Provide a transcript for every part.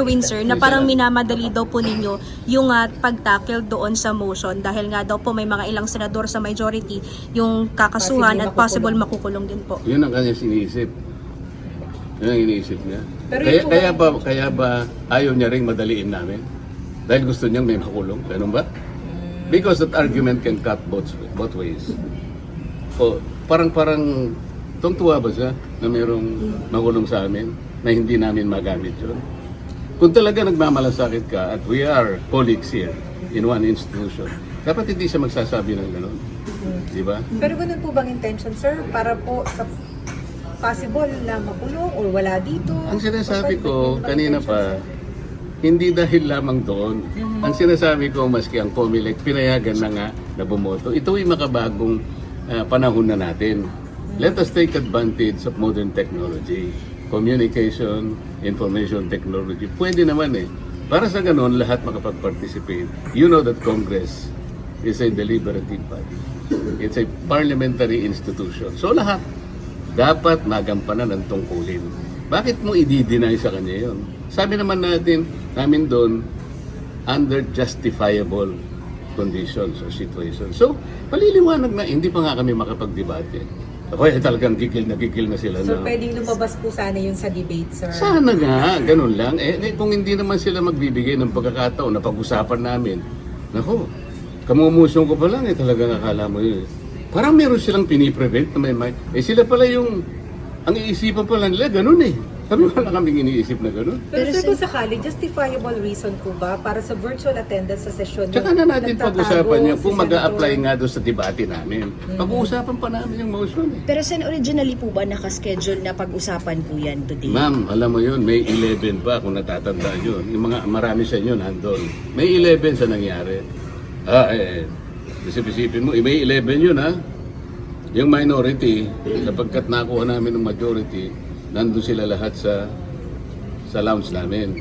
gawin, sir, na parang minamadali daw po ninyo yung pag-tackle doon sa motion dahil nga daw po may mga ilang senador sa majority yung kakasuhan at possible makukulong din po. Yun ang kanya iniisip. Yun ang iniisip niya. Pero Kaya ba ayaw niya ring madaliin namin? Dahil gusto niyang may makulong. Ganun ba? Because that argument can cut both ways. O, parang tungtuwa ba siya na mayroong makulong sa amin na hindi namin magamit yun? Kung talaga nagmamalasakit ka at we are colleagues here in one institution, dapat hindi siya magsasabi ng gano'n. Di ba? Pero ganun po bang intention, sir? Para po sa possible na makulong or wala dito? Ang sinasabi ko kanina pa, hindi dahil lamang doon. Ang sinasabi ko, maski ang COMELEC, pinayagan na nga na bumoto. Ito ay makabagong panahon na natin. Let us take advantage of modern technology. Communication, information technology. Pwede naman eh. Para sa ganun, lahat makapag-participate. You know that Congress is a deliberative body. It's a parliamentary institution. So lahat dapat magampanan ng tungkulin. Bakit mo i-deny sa kanya yun? Sabi naman namin doon, under justifiable conditions or situations. So, paliliwanag na, hindi pa nga kami makapag-debate. Ako talagang gigil na sila. So, na. pwedeng lumabas po sana yun sa debate, sir? Sana nga, ganun lang. Kung hindi naman sila magbibigay ng pagkakataon na pag-usapan namin, naku, kamumusong ko pa lang talagang akala mo yun. Parang meron silang piniprevent na may sila pala yung, ang iisipan pala nila, ganun eh. Kami wala kaming iniisip na gano'n. Pero sir, kung sakali, justifiable reason po ba para sa virtual attendance sa sesyon? Tsaka na natin pag-usapan niya kung si mag-a-apply Senator? nga doon sa debate namin. Pag-uusapan pa namin yung motion eh. Pero sen, originally po ba nakaschedule na pag-usapan po yan today? Ma'am, alam mo yun, May 11 pa kung natatandaan yun. Yung mga marami sa inyo nandun. May 11 sa nangyari. Isip-isipin mo, May 11 yun ha. Yung minority, sapagkat nakuha namin ng majority, nandun sila lahat sa lounge namin.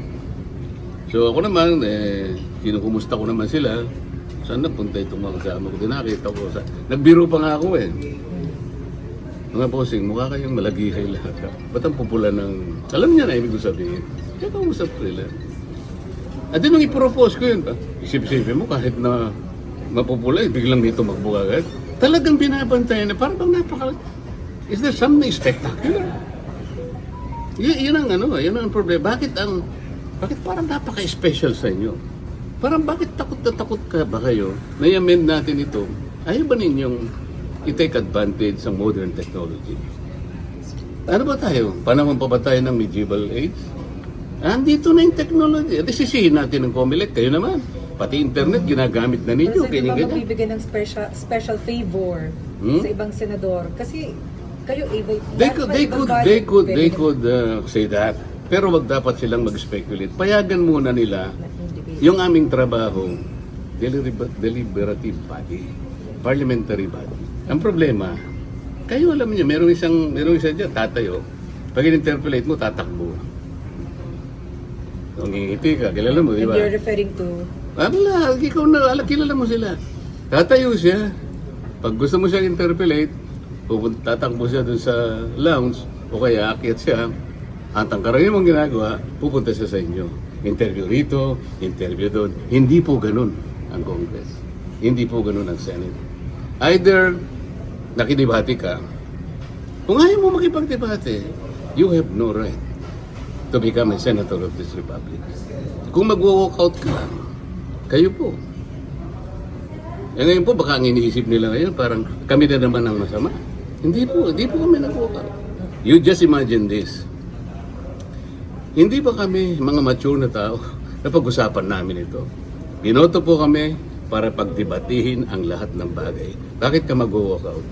So ako naman, kinukumusta ko naman sila. Saan napunta itong mga kasama ko? Nakita ko. Nagbiro pa nga ako eh. Mga bossing, mukha kayong malagihay lahat. Ba't ang pupula ng... Alam niya na ibig ko sabihin. Kaya kausap ko nila. At din nung i-propose ko yun, isip-isipin mo kahit na mapupula, biglang dito magbukagat. Talagang binabantayan na parang napaka... Is there something spectacular? Yun ang problema. Bakit parang napaka-special sa inyo? Parang bakit takot na takot ka ba kayo na i-amend natin ito? Ayaw ba ninyong i-take advantage sa modern technology? Ano ba tayo? Panahon pa ba tayo ng medieval age? Andito na yung technology. Sisihin natin ng COMELEC. Kayo naman. Pati internet, ginagamit na ninyo. Pero sir, diba magbibigay ng special favor sa ibang senador? Kasi kayo able... They could say that. Pero wag dapat silang mag-speculate. Payagan muna nila yung aming trabaho, deliberative body, parliamentary body. Ang problema, kayo alam niyo, merong isa dyan, tatayo. Pag in-interpolate mo, tatakbo. Kung ngingiti ka, kilala mo, di ba? And you're referring to... Wala, ikaw na, kilala mo sila. Tatayo siya. Pag gusto mo siyang interpolate, tatakbo siya dun sa lounge, o kaya akyat siya, at ang karamihan mong ginagawa, pupunta siya sa inyo. Interview rito, interview doon. Hindi po ganun ang Congress. Hindi po ganun ang Senate. Either nakidebate ka, kung ayaw mo makipagdebate, you have no right to become a senator of this republic. Kung mag-walk out ka, kayo po. Ngayon po, baka ang iniisip nila ngayon, parang kami na naman ang masama. Hindi po kami nag-walk out. You just imagine this. Hindi ba kami mga mature na tao na pag-usapan namin ito? Binoto po kami para pagdebatihin ang lahat ng bagay. Bakit ka mag-walk out?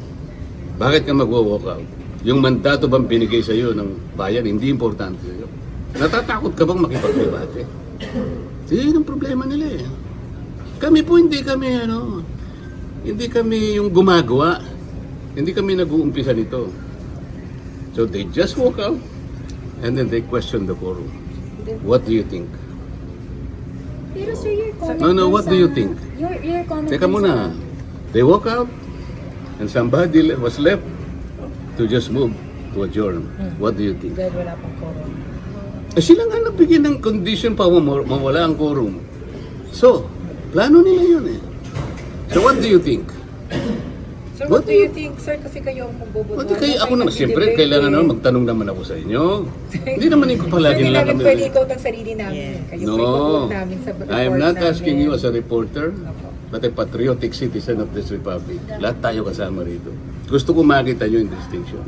Bakit ka mag-walk out? Yung mandato bang binigay sa iyo ng bayan, hindi importante sa iyo. Natatakot ka bang makipagdebate? Yun ang problema nila eh. Kami po hindi kami yung gumagawa. Hindi kami nag-uumpisa nito. So they just walk out and then they question the quorum. What do you think? Pero sir, your comment No, what do you think? Your comment Teka muna. They walk out and somebody was left to just move to adjourn. What do you think? Dahil wala pang quorum. Sila nga nabigyan ng condition pa mawala ang quorum. So, plano nila yun eh. So what do you think? Sir, what do you think, sir? Kasi kayo ang magboboto. Pati kayo, ako naman, siyempre, kailangan naman magtanong naman ako sa inyo. Hindi naman ko palagi Hindi lang namin kami. pwede ikaw ang sarili namin. Kayo po No, namin sa report I am not namin. asking you as a reporter, but a patriotic citizen of this republic. Lahat tayo kasama rito. Gusto ko makita nyo yung distinction.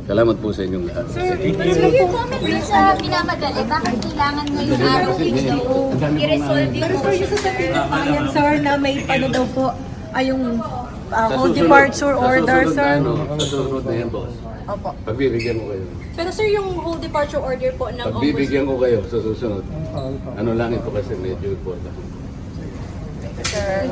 Salamat po sa inyong lahat. Sir, your comment dun sa minamadali, bakit kailangan ngayong araw i-resolve yung Pero sir, yung sasabihin ng client, sir, na may ano daw po, ay yung Sa whole susunod- departure order, sa susunod sir. na ano, sa susunod na yan, boss. Opo. Pagbibigyan ko kayo. Pero sir, yung whole departure order po ng Pagbibigyan ko kayo sa susunod. Ano lang ito kasi medyo important. Sir.